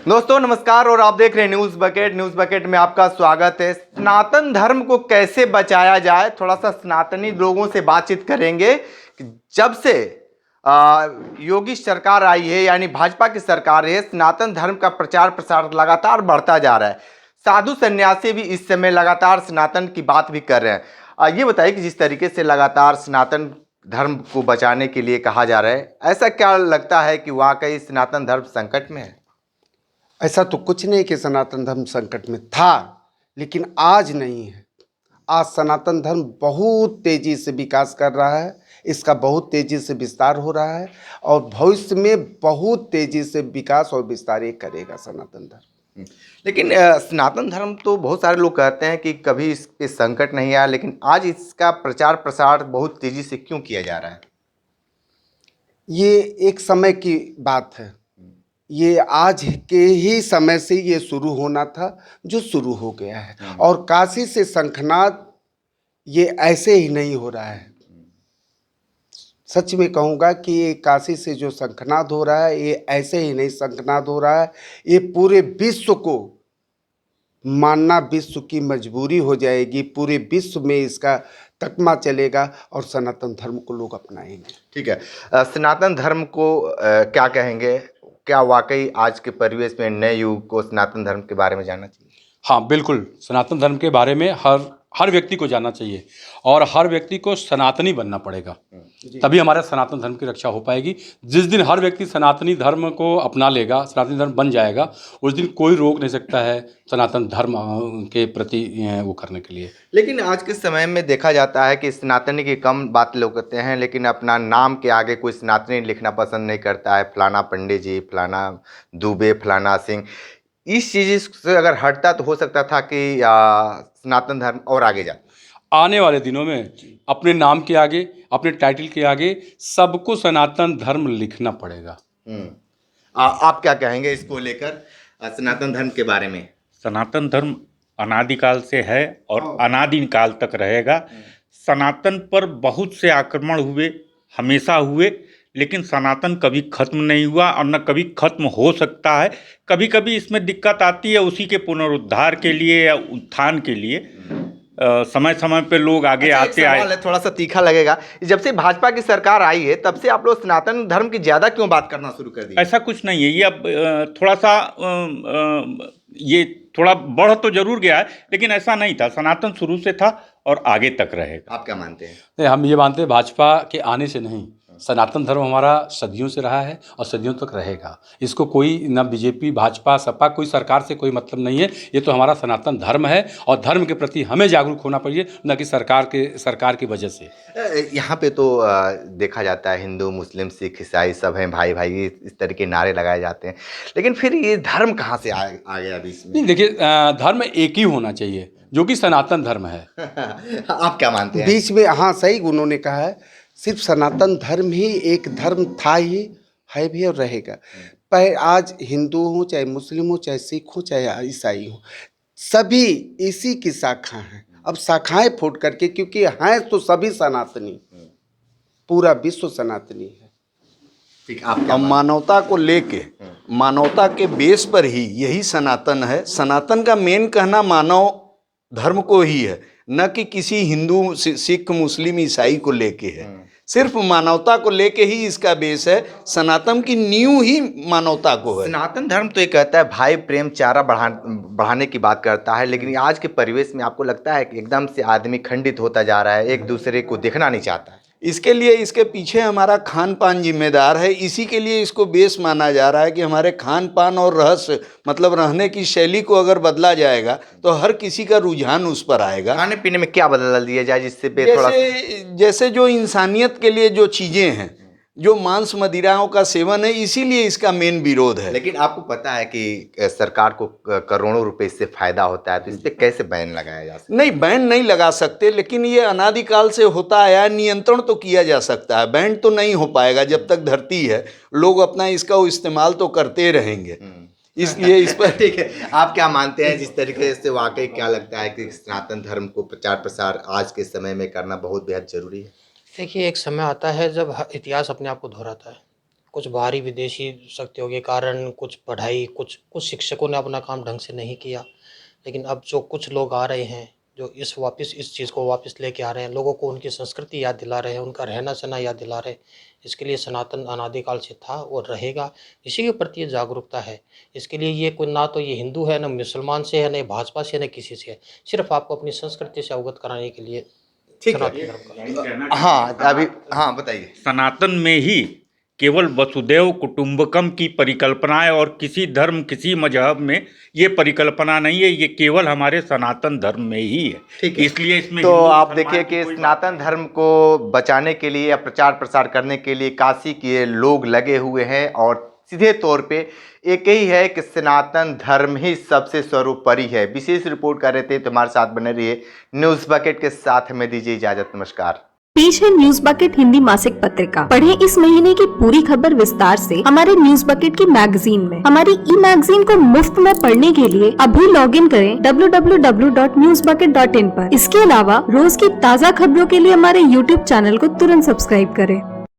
दोस्तों नमस्कार और आप देख रहे हैं न्यूज़ बकेट। न्यूज़ बकेट में आपका स्वागत है। सनातन धर्म को कैसे बचाया जाए, थोड़ा सा सनातनी लोगों से बातचीत करेंगे कि जब से योगी सरकार आई है, यानी भाजपा की सरकार है, सनातन धर्म का प्रचार प्रसार लगातार बढ़ता जा रहा है। साधु सन्यासी भी इस समय लगातार सनातन की बात भी कर रहे हैं। ये बताइए कि जिस तरीके से लगातार सनातन धर्म को बचाने के लिए कहा जा रहा है, ऐसा क्या लगता है कि वाकई सनातन धर्म संकट में है? ऐसा तो कुछ नहीं कि सनातन धर्म संकट में था, लेकिन आज नहीं है। आज सनातन धर्म बहुत तेजी से विकास कर रहा है, इसका बहुत तेजी से विस्तार हो रहा है और भविष्य में बहुत तेजी से विकास और विस्तार ये करेगा सनातन धर्म। लेकिन सनातन धर्म तो बहुत सारे लोग कहते हैं कि कभी इस पे संकट नहीं आया, लेकिन आज इसका प्रचार प्रसार बहुत तेजी से क्यों किया जा रहा है? ये एक समय की बात है। ये आज के ही समय से ये शुरू होना था, जो शुरू हो गया है। और काशी से शंखनाद ये ऐसे ही नहीं हो रहा है। सच में कहूँगा कि ये काशी से जो शंखनाद हो रहा है, ये ऐसे ही नहीं शंखनाद हो रहा है। ये पूरे विश्व को मानना विश्व की मजबूरी हो जाएगी। पूरे विश्व में इसका तकमा चलेगा और सनातन धर्म को लोग अपनाएंगे। ठीक है, सनातन धर्म को क्या कहेंगे? क्या वाकई आज के परिवेश में नए युग को सनातन धर्म के बारे में जानना चाहिए? हाँ बिल्कुल, सनातन धर्म के बारे में हर व्यक्ति को जानना चाहिए और हर व्यक्ति को सनातनी बनना पड़ेगा, तभी हमारे सनातन धर्म की रक्षा हो पाएगी। जिस दिन हर व्यक्ति सनातनी धर्म को अपना लेगा, सनातनी धर्म बन जाएगा, उस दिन कोई रोक नहीं सकता है सनातन धर्म के प्रति वो करने के लिए। लेकिन आज के समय में देखा जाता है कि सनातनी की कम बात लोग करते हैं, लेकिन अपना नाम के आगे कोई सनातनी लिखना पसंद नहीं करता है। फलाना पंडित जी, फलाना दुबे, फलाना सिंह। इस चीज़ से अगर हटता तो हो सकता था कि सनातन धर्म और आगे जाता। आने वाले दिनों में अपने नाम के आगे, अपने टाइटल के आगे सबको सनातन धर्म लिखना पड़ेगा। आप क्या कहेंगे इसको लेकर, सनातन धर्म के बारे में? सनातन धर्म अनादिकाल से है और अनादिकाल तक रहेगा। सनातन पर बहुत से आक्रमण हुए, हमेशा हुए, लेकिन सनातन कभी खत्म नहीं हुआ और न कभी खत्म हो सकता है। कभी कभी इसमें दिक्कत आती है, उसी के पुनरुद्धार के लिए या उत्थान के लिए समय समय पे लोग आगे आते आए। थोड़ा सा तीखा लगेगा, जब से भाजपा की सरकार आई है तब से आप लोग सनातन धर्म की ज्यादा क्यों बात करना शुरू कर दिए? ऐसा कुछ नहीं है, ये अब थोड़ा सा ये थोड़ा बढ़ तो जरूर गया है, लेकिन ऐसा नहीं था। सनातन शुरू से था और आगे तक रहेगा। आप क्या मानते हैं? नहीं, हम ये मानते हैं भाजपा के आने से नहीं, सनातन धर्म हमारा सदियों से रहा है और सदियों तक रहेगा। इसको कोई न बीजेपी, भाजपा, सपा, कोई सरकार से कोई मतलब नहीं है। ये तो हमारा सनातन धर्म है और धर्म के प्रति हमें जागरूक होना चाहिए, न कि सरकार की वजह से। यहाँ पे तो देखा जाता है हिंदू, मुस्लिम, सिख, ईसाई सब हैं भाई भाई, इस तरह के नारे लगाए जाते हैं, लेकिन फिर ये धर्म कहाँ से आ गया बीच में? नहीं देखिए, धर्म एक ही होना चाहिए जो कि सनातन धर्म है। आप क्या मानते हैं? बीच में हाँ सही उन्होंने कहा है, सिर्फ सनातन धर्म ही एक धर्म था ही, है भी और रहेगा। पर आज हिंदू हो, चाहे मुस्लिम हो, चाहे सिख हो, चाहे ईसाई हो, सभी इसी की शाखा हैं। अब शाखाएं फूट करके, क्योंकि हैं तो सभी सनातनी, पूरा विश्व सनातनी है। ठीक, आप अब मानवता को लेके, मानवता के बेस पर ही यही सनातन है। सनातन का मेन कहना मानव धर्म को ही है, न कि किसी हिंदू, सिख, मुस्लिम, ईसाई को लेके है। सिर्फ मानवता को लेके ही इसका बेस है। सनातन की नींव ही मानवता को है। सनातन धर्म तो ये कहता है भाई प्रेम चारा बढ़ाने की बात करता है, लेकिन आज के परिवेश में आपको लगता है कि एकदम से आदमी खंडित होता जा रहा है, एक दूसरे को देखना नहीं चाहता है? इसके लिए इसके पीछे हमारा खान पान जिम्मेदार है। इसी के लिए इसको बेस माना जा रहा है कि हमारे खान पान और रहस्य, मतलब रहने की शैली को अगर बदला जाएगा तो हर किसी का रुझान उस पर आएगा। खाने पीने में क्या बदल दिया जाए जिससे जैसे जो इंसानियत के लिए जो चीज़ें हैं, जो मांस मदिराओं का सेवन है, इसीलिए इसका मेन विरोध है। लेकिन आपको पता है कि सरकार को करोड़ों रुपए इससे फायदा होता है, तो इस पर कैसे बैन लगाया जा सकता है? नहीं, बैन नहीं लगा सकते, लेकिन ये अनादिकाल से होता आया, नियंत्रण तो किया जा सकता है। बैन तो नहीं हो पाएगा, जब तक धरती है लोग अपना इसका इस्तेमाल तो करते रहेंगे। इसलिए इस पर ठीक है, आप क्या मानते हैं जिस तरीके से, वाकई क्या लगता है कि सनातन धर्म को प्रचार प्रसार आज के समय में करना बहुत बेहद जरूरी है? देखिए, एक समय आता है जब इतिहास अपने आप को दोहराता है कुछ बाहरी विदेशी शक्तियों के कारण कुछ पढ़ाई कुछ शिक्षकों ने अपना काम ढंग से नहीं किया। लेकिन अब जो कुछ लोग आ रहे हैं जो इस चीज़ को वापस लेके आ रहे हैं, लोगों को उनकी संस्कृति याद दिला रहे हैं, उनका रहना सहना याद दिला रहे हैं। इसके लिए सनातन अनादिकाल से था और रहेगा, इसी के प्रति ये जागरूकता है। इसके लिए ये कोई ना तो ये हिंदू है, ना मुसलमान से है, ना भाजपा से है, ना किसी से है। सिर्फ आपको अपनी संस्कृति से अवगत कराने के लिए ठीक सनातन है। धर्म का। हाँ अभी हाँ बताइए। सनातन में ही केवल वसुदैव कुटुंबकम की परिकल्पना है और किसी धर्म किसी मजहब में ये परिकल्पना नहीं है, ये केवल हमारे सनातन धर्म में ही है। ठीक है। इसलिए इसमें तो हिंदू आप मुसलमान देखिए की कि कोई सनातन धर्म को बचाने के लिए या प्रचार प्रसार करने के लिए काशी के लोग लगे हुए हैं और सीधे तौर पे एक ही है कि सनातन धर्म ही सबसे सर्वोपरि है। विशेष रिपोर्ट कर रहे थे, तुम्हारे साथ बने रहिए। न्यूज़ बकेट के साथ में दीजिए इजाजत, नमस्कार। पेश है न्यूज बकेट हिंदी मासिक पत्रिका। पढ़ें इस महीने की पूरी खबर विस्तार से हमारे न्यूज बकेट की मैगजीन में। हमारी ई मैगजीन को मुफ्त में पढ़ने के लिए अभी लॉगिन करें www.newsbucket.in पर। इसके अलावा रोज की ताज़ा खबरों के लिए हमारे YouTube चैनल को तुरंत सब्सक्राइब करें।